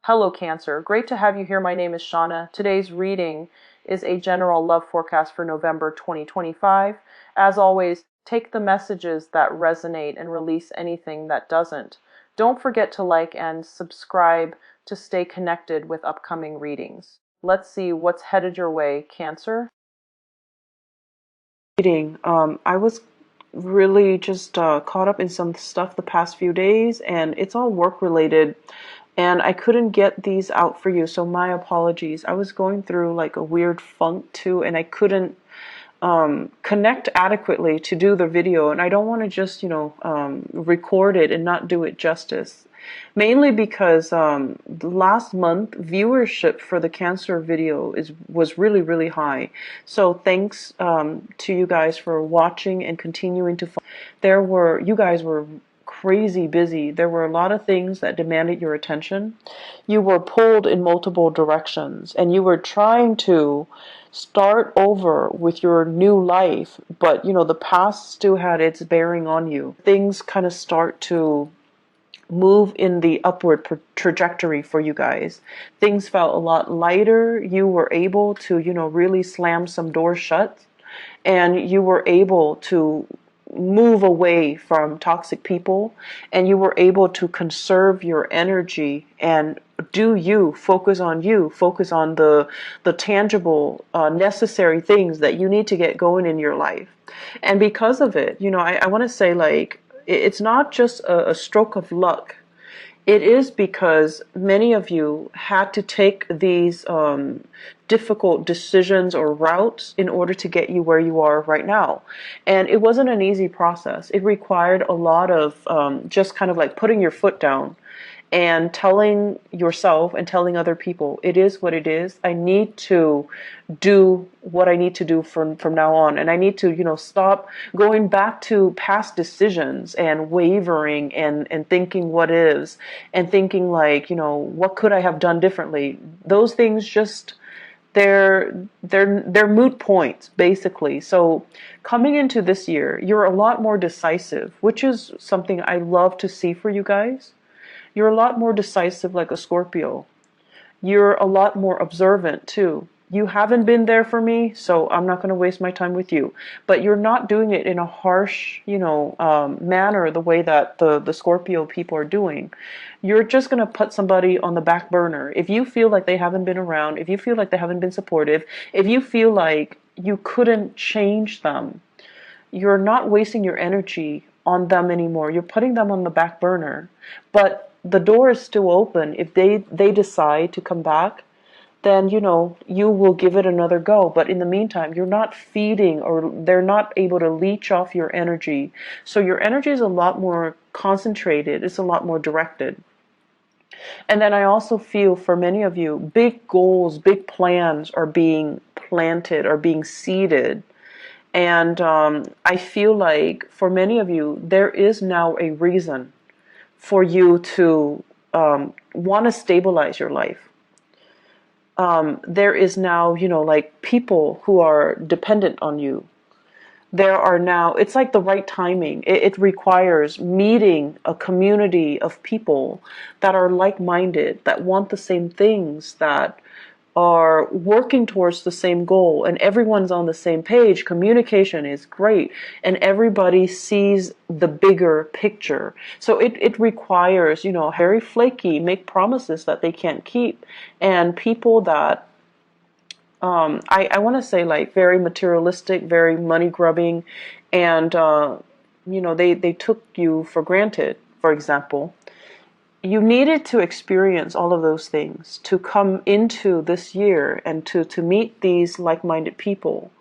Hello Cancer, great to have you here. My name is Shauna. Today's reading is a general love forecast for November 2025. As always, take the messages that resonate and release anything that doesn't. Don't forget to like and subscribe to stay connected with upcoming readings. Let's see what's headed your way, Cancer. I was really just caught up in some stuff the past few days, and it's all work related, and I couldn't get these out for you, so my apologies. I was going through like a weird funk too, and I couldn't connect adequately to do the video, and I don't want to just record it and not do it justice, mainly because last month viewership for the Cancer video was really high. So thanks to you guys for watching and continuing to you guys were crazy busy. There were a lot of things that demanded your attention. You were pulled in multiple directions, and you were trying to start over with your new life, but the past still had its bearing on you. Things kind of start to move in the upward trajectory for you guys. Things felt a lot lighter. You were able to really slam some doors shut, and you were able to move away from toxic people, and you were able to conserve your energy and focus on the tangible necessary things that you need to get going in your life. And because of it, I want to say, like, it's not just a stroke of luck. It is because many of you had to take these difficult decisions or routes in order to get you where you are right now. And it wasn't an easy process. It required a lot of just kind of like putting your foot down and telling yourself and telling other people, it is what it is. I need to do what I need to do from now on. And I need to, stop going back to past decisions and wavering and thinking what is, and thinking like, what could I have done differently? Those things just, they're moot points, basically. So coming into this year, you're a lot more decisive, which is something I love to see for you guys. You're a lot more decisive, like a Scorpio. You're a lot more observant too. You haven't been there for me, so I'm not going to waste my time with you. But you're not doing it in a harsh, manner, the way that the Scorpio people are doing. You're just going to put somebody on the back burner. If you feel like they haven't been around, if you feel like they haven't been supportive, if you feel like you couldn't change them, you're not wasting your energy on them anymore. You're putting them on the back burner. But the door is still open. If they decide to come back, then you will give it another go. But in the meantime, you're not feeding, or they're not able to leech off your energy. So your energy is a lot more concentrated. It's a lot more directed. And then I also feel for many of you, big goals, big plans are being planted, are being seeded. And I feel like for many of you, there is now a reason for you to want to stabilize your life. There is now, like, people who are dependent on you. There are now, it's like the right timing. It requires meeting a community of people that are like-minded, that want the same things, that are working towards the same goal, and everyone's on the same page. Communication is great, and everybody sees the bigger picture. So it requires, very flaky, make promises that they can't keep, and people that I want to say, like, very materialistic, very money grubbing, and they took you for granted. For example, you needed to experience all of those things to come into this year and to meet these like-minded people,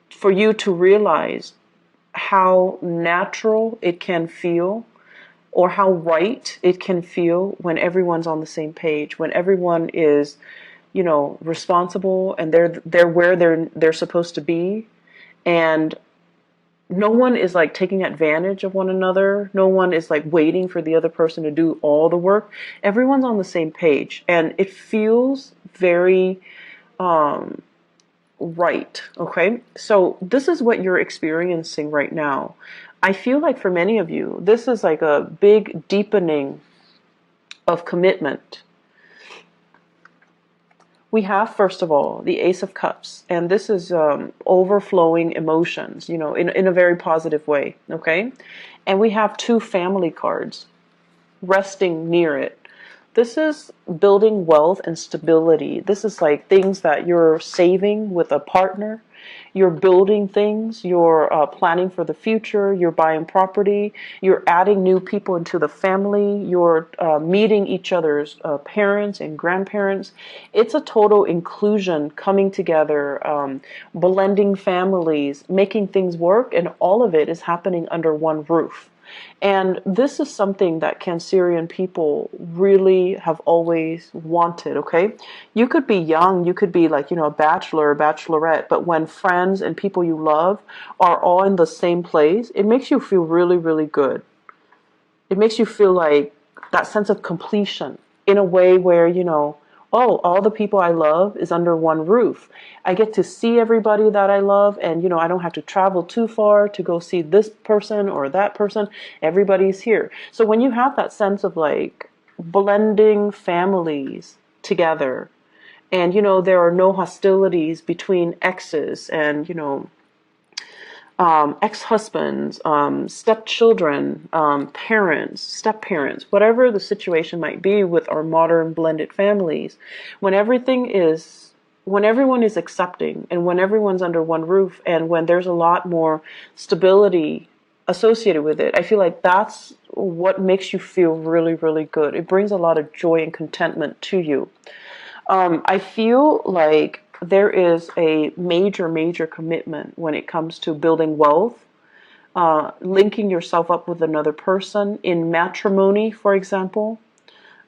for you to realize how natural it can feel, or how right it can feel when everyone's on the same page, when everyone is responsible, and they're where they're supposed to be, and no one is like taking advantage of one another. No one is like waiting for the other person to do all the work. Everyone's on the same page, and it feels very right. Okay, so this is what you're experiencing right now. I feel like for many of you, this is like a big deepening of commitment. We have, first of all, the Ace of Cups, and this is overflowing emotions, in a very positive way, okay? And we have two family cards resting near it. This is building wealth and stability. This is like things that you're saving with a partner. You're building things. You're planning for the future. You're buying property. You're adding new people into the family. You're meeting each other's parents and grandparents. It's a total inclusion coming together, blending families, making things work, and all of it is happening under one roof. And this is something that Cancerian people really have always wanted, okay? You could be young, you could be like, a bachelor or bachelorette, but when friends and people you love are all in the same place, it makes you feel really, really good. It makes you feel like that sense of completion in a way where, oh, all the people I love is under one roof. I get to see everybody that I love, and, I don't have to travel too far to go see this person or that person. Everybody's here. So when you have that sense of like blending families together, and, there are no hostilities between exes and, ex-husbands, stepchildren, parents, step-parents, whatever the situation might be with our modern blended families, when everyone is accepting and when everyone's under one roof and when there's a lot more stability associated with it, I feel like that's what makes you feel really, really good. It brings a lot of joy and contentment to you. I feel like there is a major, major commitment when it comes to building wealth, linking yourself up with another person in matrimony, for example,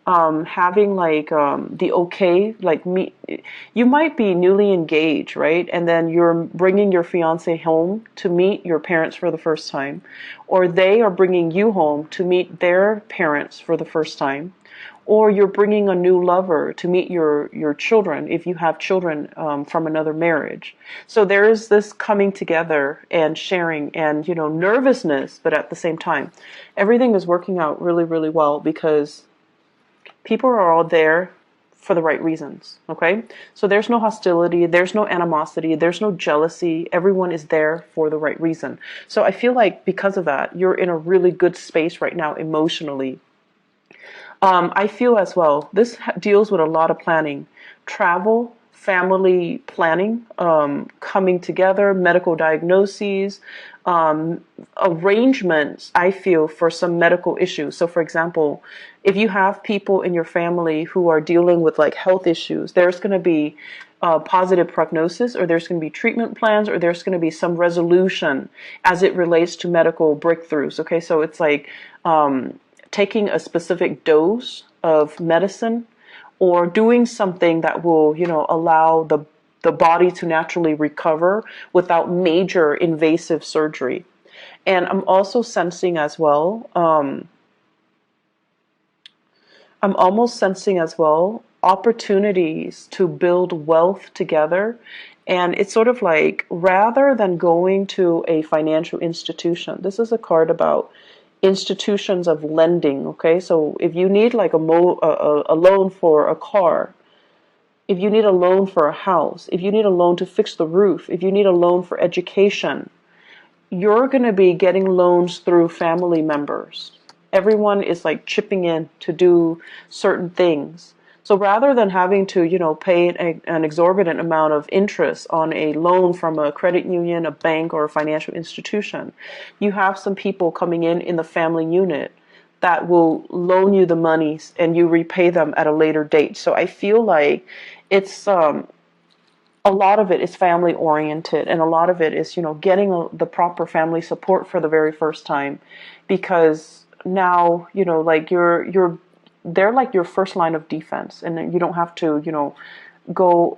having like the okay, like me, you might be newly engaged, right? And then you're bringing your fiance home to meet your parents for the first time, or they are bringing you home to meet their parents for the first time. Or you're bringing a new lover to meet your children if you have children from another marriage. So there is this coming together and sharing and, nervousness, but at the same time, everything is working out really, really well because people are all there for the right reasons, okay? So there's no hostility, there's no animosity, there's no jealousy. Everyone is there for the right reason. So I feel like because of that, you're in a really good space right now emotionally. I feel as well, this deals with a lot of planning, travel, family planning, coming together, medical diagnoses, arrangements, I feel, for some medical issues. So for example, if you have people in your family who are dealing with like health issues, there's going to be positive prognosis, or there's going to be treatment plans, or there's going to be some resolution as it relates to medical breakthroughs. Okay, so it's like taking a specific dose of medicine or doing something that will, allow the body to naturally recover without major invasive surgery. And I'm also sensing as well, I'm almost sensing as well opportunities to build wealth together. And it's sort of like, rather than going to a financial institution, this is a card about institutions of lending, okay? So if you need like a loan for a car, if you need a loan for a house, if you need a loan to fix the roof, if you need a loan for education, you're going to be getting loans through family members. Everyone is like chipping in to do certain things. So rather than having to, pay an exorbitant amount of interest on a loan from a credit union, a bank, or a financial institution, you have some people coming in the family unit that will loan you the monies and you repay them at a later date. So I feel like it's a lot of it is family oriented, and a lot of it is, getting the proper family support for the very first time, because now, like they're like your first line of defense, and you don't have to, go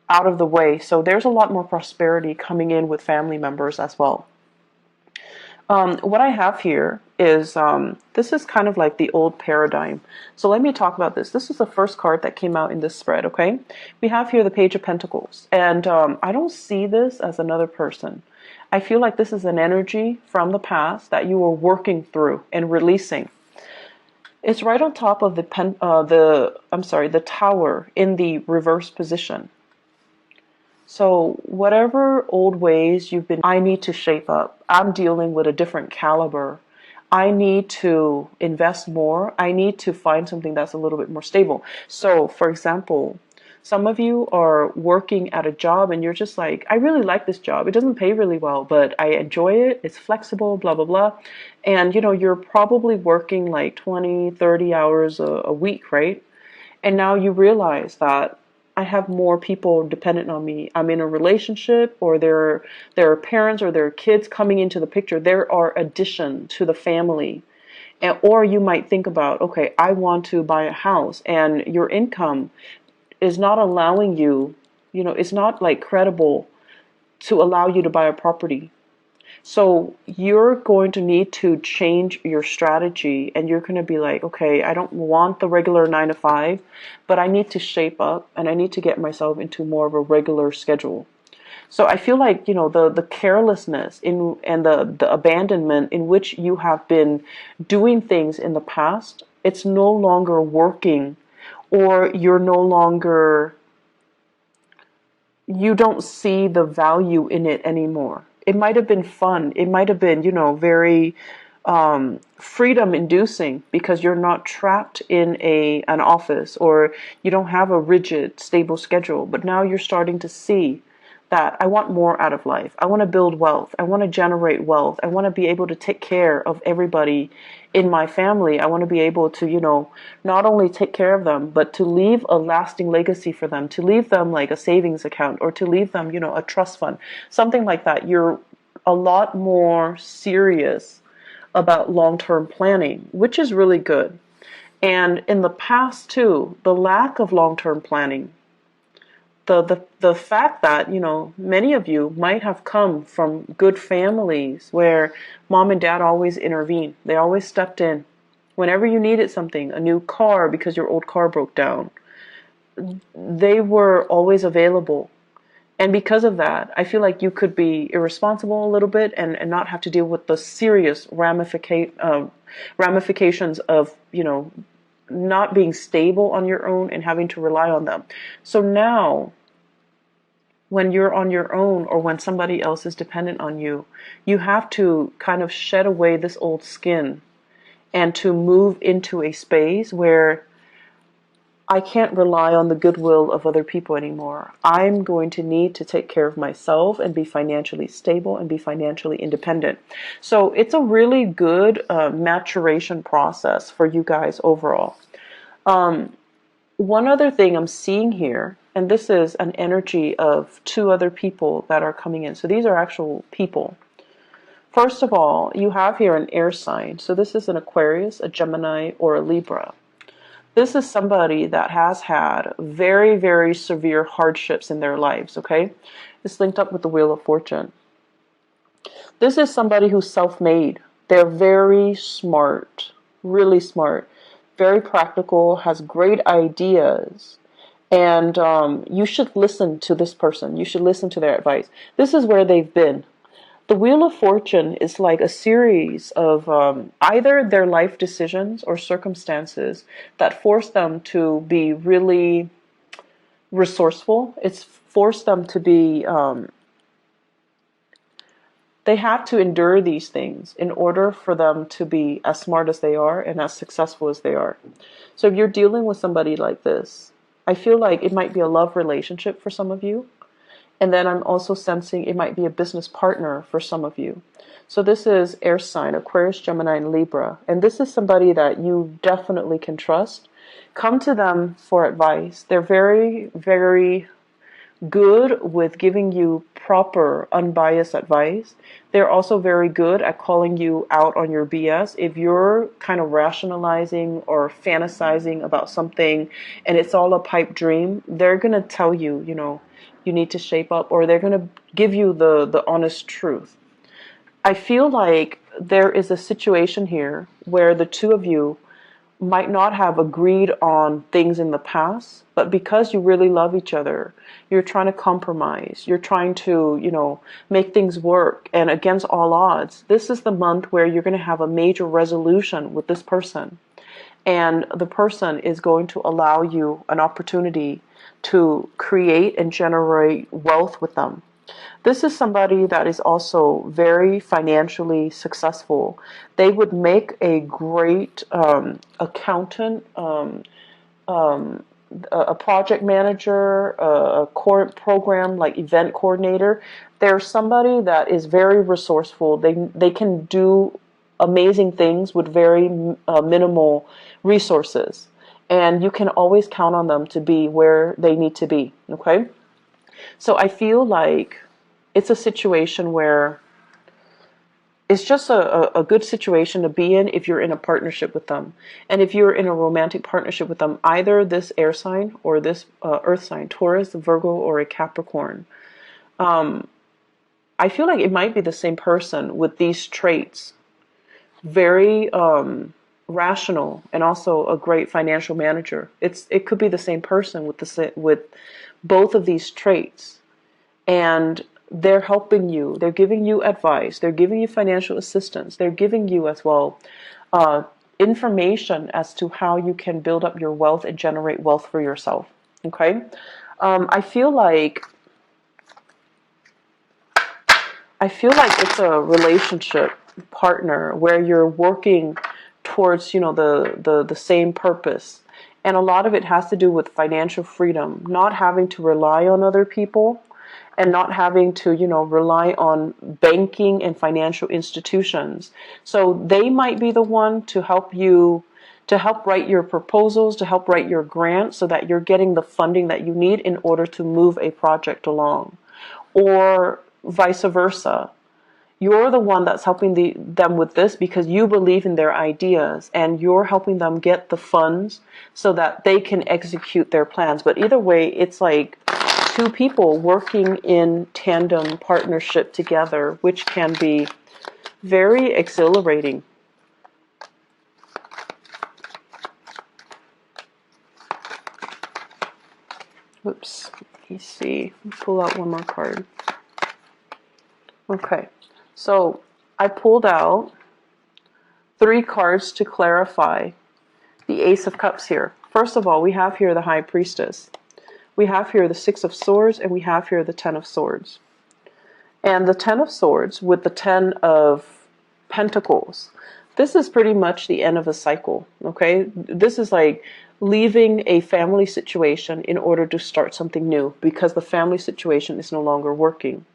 out of the way. So there's a lot more prosperity coming in with family members as well. What I have here is, this is kind of like the old paradigm. So let me talk about this. This is the first card that came out in this spread, okay? We have here the Page of Pentacles. And I don't see this as another person. I feel like this is an energy from the past that you were working through and releasing. It's right on top of the tower in the reverse position. So whatever old ways you've been, I need to shape up. I'm dealing with a different caliber. I need to invest more. I need to find something that's a little bit more stable. So, for example, some of you are working at a job and you're just like, I really like this job. It doesn't pay really well, but I enjoy it. It's flexible, blah, blah, blah. And, you're probably working like 20, 30 hours a week, right? And now you realize that I have more people dependent on me. I'm in a relationship, or there are parents or there are kids coming into the picture. There are addition to the family. And, or you might think about, okay, I want to buy a house, and your income is not allowing you, it's not like credible to allow you to buy a property. So you're going to need to change your strategy, and you're going to be like, okay, I don't want the regular 9 to 5, but I need to shape up and I need to get myself into more of a regular schedule. So I feel like, the carelessness and the abandonment in which you have been doing things in the past, it's no longer working, or you don't see the value in it anymore. It might have been fun. It might have been, very freedom inducing, because you're not trapped in an office, or you don't have a rigid, stable schedule. But now you're starting to see that I want more out of life. I want to build wealth. I want to generate wealth. I want to be able to take care of everybody in my family. I want to be able to, not only take care of them, but to leave a lasting legacy for them, to leave them like a savings account, or to leave them, a trust fund, something like that. You're a lot more serious about long-term planning, which is really good. And in the past too, the lack of long-term planning, the fact that, many of you might have come from good families where mom and dad always intervened. They always stepped in. Whenever you needed something, a new car because your old car broke down, they were always available. And because of that, I feel like you could be irresponsible a little bit, and not have to deal with the serious ramifications of, not being stable on your own and having to rely on them. So now, when you're on your own, or when somebody else is dependent on you, you have to kind of shed away this old skin and to move into a space where I can't rely on the goodwill of other people anymore. I'm going to need to take care of myself and be financially stable and be financially independent. So it's a really good maturation process for you guys overall. One other thing I'm seeing here, and this is an energy of 2 other people that are coming in. So these are actual people. First of all, you have here an air sign. So this is an Aquarius, a Gemini, or a Libra. This is somebody that has had very, very severe hardships in their lives, okay? It's linked up with the Wheel of Fortune. This is somebody who's self-made. They're very smart, really smart, very practical, has great ideas. And you should listen to this person. You should listen to their advice. This is where they've been. The Wheel of Fortune is like a series of either their life decisions or circumstances that force them to be really resourceful. It's forced them to be, they had to endure these things in order for them to be as smart as they are and as successful as they are. So if you're dealing with somebody like this, I feel like it might be a love relationship for some of you. And then I'm also sensing it might be a business partner for some of you. So this is air sign, Aquarius, Gemini, and Libra. And this is somebody that you definitely can trust. Come to them for advice. They're very, very good with giving you proper, unbiased advice. They're also very good at calling you out on your BS. If you're kind of rationalizing or fantasizing about something and it's all a pipe dream, they're going to tell you, you need to shape up, or they're going to give you the honest truth. I feel like there is a situation here where the 2 of you might not have agreed on things in the past, but because you really love each other, you're trying to compromise. You're trying to, make things work. And against all odds, this is the month where you're going to have a major resolution with this person. and the person is going to allow you an opportunity to create and generate wealth with them. This is somebody that is also very financially successful. They would make a great accountant, a project manager, a core program like event coordinator. They're somebody that is very resourceful. They can do amazing things with very minimal resources, and you can always count on them to be where they need to be. Okay, so I feel like it's a situation where it's just a good situation to be in if you're in a partnership with them. And if you're in a romantic partnership with them, either this air sign or this earth sign, Taurus, Virgo, or a Capricorn, I feel like it might be the same person with these traits. Very rational and also a great financial manager. It could be the same person with both of these traits. And they're helping you. They're giving you advice. They're giving you financial assistance. They're giving you as well information as to how you can build up your wealth and generate wealth for yourself. Okay? I feel like it's a relationship partner where you're working towards, the same purpose. And a lot of it has to do with financial freedom, not having to rely on other people and not having to, rely on banking and financial institutions. So they might be the one to help you, to help write your proposals, to help write your grants so that you're getting the funding that you need in order to move a project along. Or vice versa. You're the one that's helping them with this because you believe in their ideas and you're helping them get the funds so that they can execute their plans. But either way, it's like two people working in tandem partnership together, which can be very exhilarating. Oops, let me see. Pull out one more card. Okay, so I pulled out 3 cards to clarify the Ace of Cups here. First of all, we have here the High Priestess. We have here the 6 of Swords, and we have here the 10 of Swords. And the 10 of Swords with the 10 of Pentacles. This is pretty much the end of a cycle, okay? This is like leaving a family situation in order to start something new because the family situation is no longer working.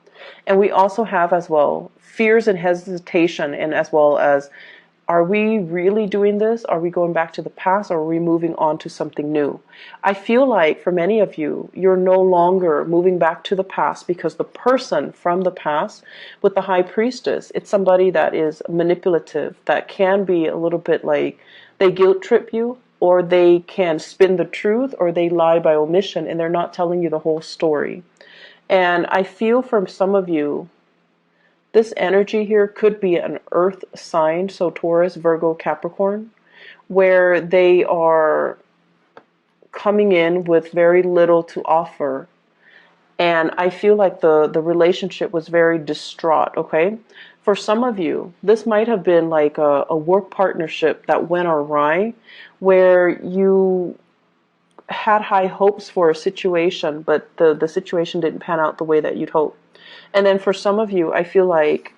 And we also have as well fears and hesitation, and as well as, are we really doing this? Are we going back to the past, or are we moving on to something new? I feel like for many of you, you're no longer moving back to the past because the person from the past with the High Priestess, it's somebody that is manipulative, that can be a little bit like they guilt trip you, or they can spin the truth, or they lie by omission and they're not telling you the whole story. And I feel from some of you, this energy here could be an earth sign, so Taurus, Virgo, Capricorn, where they are coming in with very little to offer. And I feel like the relationship was very distraught, okay? For some of you, this might have been like a work partnership that went awry, where you had high hopes for a situation, but the situation didn't pan out the way that you'd hope. And then for some of you, I feel like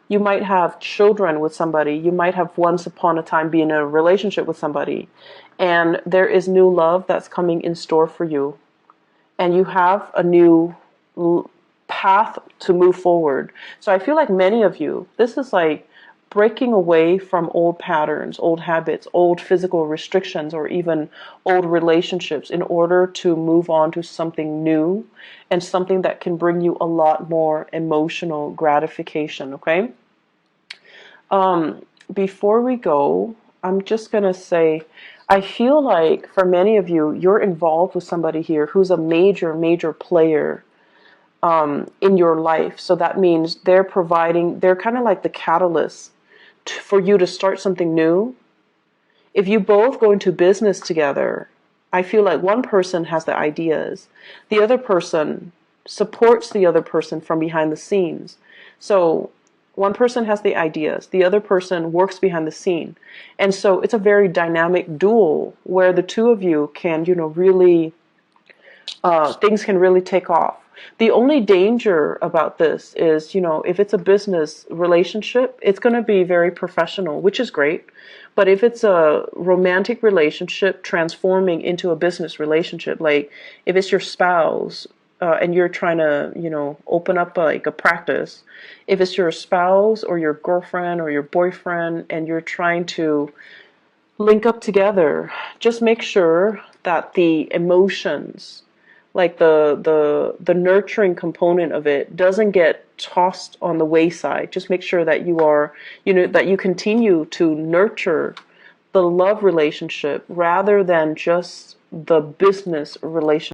you might have children with somebody. You might have once upon a time been in a relationship with somebody, and there is new love that's coming in store for you. And you have a new path to move forward. So I feel like many of you, this is like breaking away from old patterns, old habits, old physical restrictions, or even old relationships in order to move on to something new and something that can bring you a lot more emotional gratification, okay? Before we go, I'm just going to say, I feel like for many of you, you're involved with somebody here who's a major, major player in your life. So that means they're kind of like the catalyst for you to start something new. If you both go into business together, I feel like one person has the ideas. The other person supports the other person from behind the scenes. So One person has the ideas, the other person works behind the scene. And so it's a very dynamic duel where the two of you can, really, things can really take off. The only danger about this is, if it's a business relationship, it's going to be very professional, which is great. But if it's a romantic relationship transforming into a business relationship, like if it's your spouse, and you're trying to, open up like a practice, if it's your spouse or your girlfriend or your boyfriend and you're trying to link up together, just make sure that the emotions, like the nurturing component of it, doesn't get tossed on the wayside. Just make sure that you are, that you continue to nurture the love relationship rather than just the business relationship.